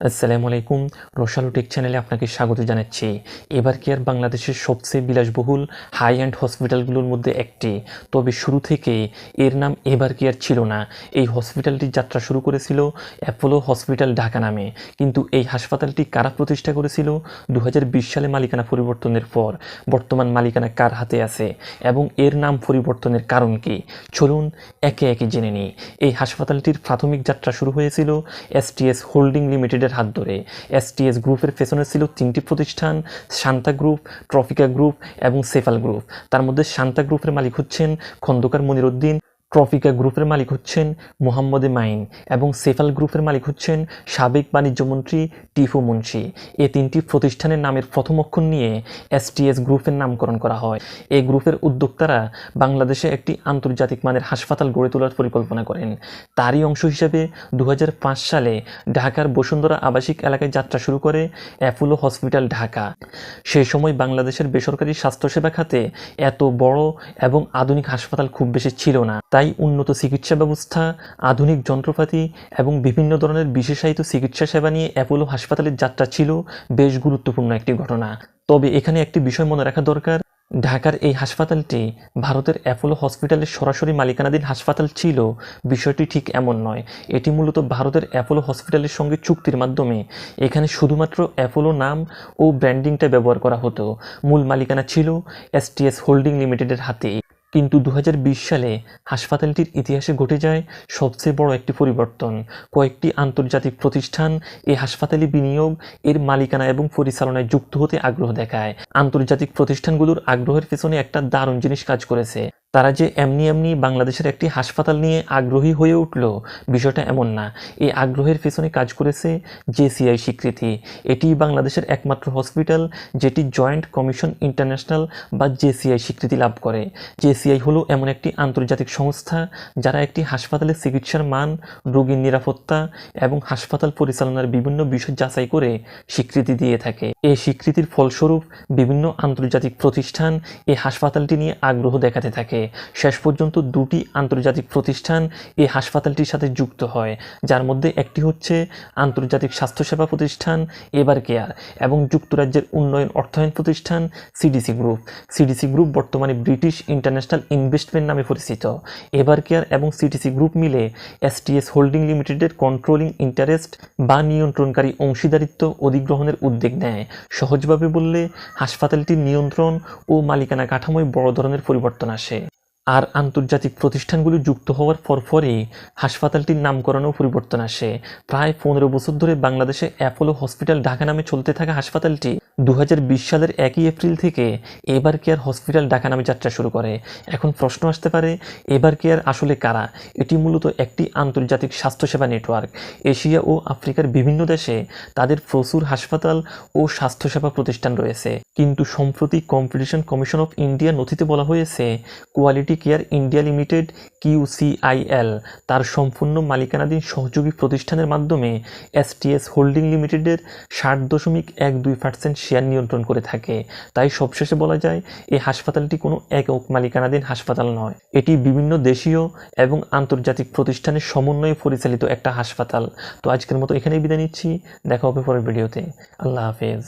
আসসালামু আলাইকুম। রসালো টেক চ্যানেলে আপনাকে স্বাগত জানাচ্ছি। এবার কেয়ার বাংলাদেশের সবচেয়ে বিলাসবহুল হাই অ্যান্ড হসপিটালগুলোর মধ্যে একটি। তবে শুরু থেকে এর নাম এবার কেয়ার ছিল না। এই হসপিটালটির যাত্রা শুরু করেছিল অ্যাপোলো হসপিটাল ঢাকা নামে। কিন্তু এই হাসপাতালটি কারা প্রতিষ্ঠা করেছিল 2020 সালে মালিকানা পরিবর্তনের পর? বর্তমান মালিকানা কার হাতে আছে এবং এর নাম পরিবর্তনের কারণ কি? চলুন একে একে জেনে নিই। এই হাসপাতালটির প্রাথমিক যাত্রা শুরু হয়েছিল এসটিএস হোল্ডিং লিমিটেডের হাত ধরে। এসটিএস গ্রুপের পেছনে ছিল 3টি প্রতিষ্ঠান: শান্তা গ্রুপ, ট্রফিকা গ্রুপ এবং সেফাল গ্রুপ। তার মধ্যে শান্তা গ্রুপের মালিক হচ্ছেন খন্দকার মনিরুদ্দিন, ট্রফিকা গ্রুপের মালিক হচ্ছেন মোহাম্মদ মাইন এবং সেফাল গ্রুপের মালিক হচ্ছেন সাবেক বাণিজ্যমন্ত্রী টিপু মুন্সি। এই 3টি প্রতিষ্ঠানের নামের প্রথম অক্ষর নিয়ে এসটিএস গ্রুপের নামকরণ করা হয়। এই গ্রুপের উদ্যোক্তারা বাংলাদেশে একটি আন্তর্জাতিক মানের হাসপাতাল গড়ে তোলার পরিকল্পনা করেন। তারই অংশ হিসেবে 2005 সালে ঢাকার বসুন্ধরা আবাসিক এলাকায় যাত্রা শুরু করে অ্যাপোলো হসপিটাল ঢাকা। সেই সময় বাংলাদেশের বেসরকারি স্বাস্থ্যসেবা খাতে এত বড় এবং আধুনিক হাসপাতাল খুব বেশি ছিল না। তাই উন্নত চিকিৎসা ব্যবস্থা, আধুনিক যন্ত্রপাতি এবং বিভিন্ন ধরনের বিশেষায়িত চিকিৎসা সেবা নিয়ে অ্যাপোলো হাসপাতালের যাত্রা ছিল বেশ গুরুত্বপূর্ণ একটি ঘটনা। তবে এখানে একটি বিষয় মনে রাখা দরকার, ঢাকার এই হাসপাতালটি ভারতের অ্যাপোলো হসপিটালের সরাসরি মালিকানাধীন হাসপাতাল ছিল, বিষয়টি ঠিক এমন নয়। এটি মূলত ভারতের অ্যাপোলো হসপিটালের সঙ্গে চুক্তির মাধ্যমে এখানে শুধুমাত্র অ্যাপোলো নাম ও ব্র্যান্ডিংটা ব্যবহার করা হতো। মূল মালিকানা ছিল এসটিএস হোল্ডিং লিমিটেডের হাতে। কিন্তু 2020 সালে হাসপাতালটির ইতিহাসে ঘটে যায় সবচেয়ে বড় একটি পরিবর্তন। কয়েকটি আন্তর্জাতিক প্রতিষ্ঠান এই হাসপাতালে বিনিয়োগ, এর মালিকানা এবং পরিচালনায় যুক্ত হতে আগ্রহ দেখায়। আন্তর্জাতিক প্রতিষ্ঠানগুলোর আগ্রহের পেছনে একটা দারুণ জিনিস কাজ করেছে। তারা যে এমনি এমনি বাংলাদেশের একটি হাসপাতাল নিয়ে আগ্রহী হয়ে উঠল, বিষয়টা এমন না। এই আগ্রহের পেছনে কাজ করেছে জেসিআই স্বীকৃতি। এটি বাংলাদেশের একমাত্র হসপিটাল যেটি জয়েন্ট কমিশন ইন্টারন্যাশনাল বা জেসিআই স্বীকৃতি লাভ করে। জেসিআই হলো এমন একটি আন্তর্জাতিক সংস্থা যারা একটি হাসপাতালের চিকিৎসার মান, রোগীর নিরাপত্তা এবং হাসপাতাল পরিচালনার বিভিন্ন বিষয় যাচাই করে স্বীকৃতি দিয়ে থাকে। এই স্বীকৃতির ফলস্বরূপ বিভিন্ন আন্তর্জাতিক প্রতিষ্ঠান এই হাসপাতালটি নিয়ে আগ্রহ দেখাতে থাকে। শেষ পর্যন্ত 2টি আন্তর্জাতিক প্রতিষ্ঠান এই হাসপাতালটির সাথে যুক্ত হয়, যার মধ্যে একটি হচ্ছে আন্তর্জাতিক স্বাস্থ্যসেবা প্রতিষ্ঠান এবার কেয়ার এবং যুক্তরাজ্যের উন্নয়ন অর্থায়ন প্রতিষ্ঠান সিডিসি গ্রুপ। সিডিসি গ্রুপ বর্তমানে ব্রিটিশ ইন্টারন্যাশনাল ইনভেস্টমেন্ট নামে পরিচিত। এবার কেয়ার এবং সিডিসি গ্রুপ মিলে এসটিএস হোল্ডিং লিমিটেডের কন্ট্রোলিং ইন্টারেস্ট বা নিয়ন্ত্রণকারী অংশীদারিত্ব অধিগ্রহণের উদ্যোগ নেয়। সহজভাবে বললে হাসপাতালটির নিয়ন্ত্রণ ও মালিকানা কাঠামোয় বড় ধরনের পরিবর্তন আসে। আর আন্তর্জাতিক প্রতিষ্ঠানগুলি যুক্ত হওয়ার পরপরই হাসপাতালটির নামকরণেও পরিবর্তন আসে। প্রায় 15 বছর ধরে বাংলাদেশে অ্যাপোলো হসপিটাল ঢাকা নামে চলতে থাকা হাসপাতালটি 2020 সালের 1 এপ্রিল থেকে এবার কেয়ার হসপিটাল ঢাকা নামে যাত্রা শুরু করে। এখন প্রশ্ন আসতে পারে, এবার কেয়ার আসলে কারা? এটি মূলত একটি আন্তর্জাতিক স্বাস্থ্যসেবা নেটওয়ার্ক। এশিয়া ও আফ্রিকার বিভিন্ন দেশে তাদের প্রচুর হাসপাতাল ও স্বাস্থ্যসেবা প্রতিষ্ঠান রয়েছে। কিন্তু সম্প্রতি কম্পিটিশন কমিশন অফ ইন্ডিয়া নথিতে বলা হয়েছে quality care India limited QCIL তার সম্পূর্ণ মালিকানাধীন সহযোগী প্রতিষ্ঠানের মাধ্যমে এসটিএস হোল্ডিং লিমিটেডের 60.12% শেয়ার নিয়ন্ত্রণ করে থাকে। তাই সবশেষে বলা যায় এই হাসপাতালটি কোনো একক মালিকানাধীন হাসপাতাল নয়, এটি বিভিন্ন দেশীয় এবং আন্তর্জাতিক প্রতিষ্ঠানের সমন্বয়ে পরিচালিত একটা হাসপাতাল। তো আজকের মতো এখানেই বিদায় নিচ্ছি, দেখা হবে পরের ভিডিওতে। আল্লাহ হাফেজ।